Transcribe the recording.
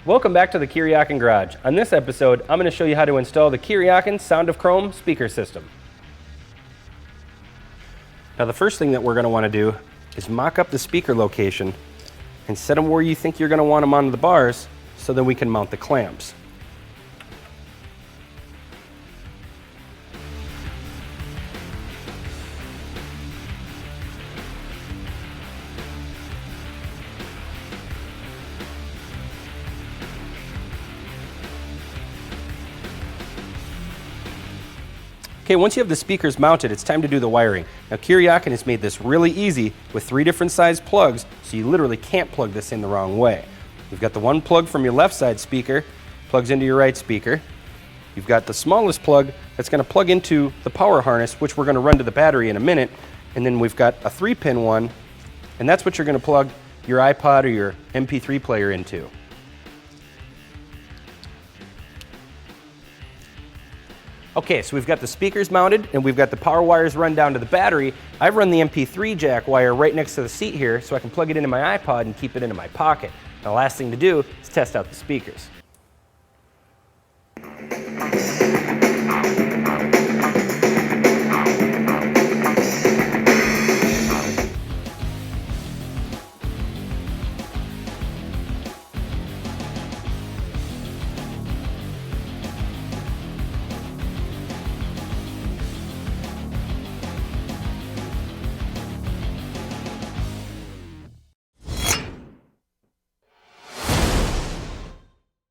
Welcome back to the Kuryakyn Garage. On this episode, I'm going to show you how to install the Kuryakyn Sound of Chrome speaker system. Now the first thing that we're going to want to do is mock up the speaker location and set them where you think you're going to want them onto the bars so that we can mount the clamps. Okay, once you have the speakers mounted, it's time to do the wiring. Now Kuryakyn has made this really easy with 3 different size plugs, so you literally can't plug this in the wrong way. You've got the one plug from your left side speaker, plugs into your right speaker. You've got the smallest plug that's going to plug into the power harness, which we're going to run to the battery in a minute. And then we've got a 3-pin one, and that's what you're going to plug your iPod or your MP3 player into. Okay, so we've got the speakers mounted and we've got the power wires run down to the battery. I've run the MP3 jack wire right next to the seat here so I can plug it into my iPod and keep it into my pocket. Now the last thing to do is test out the speakers.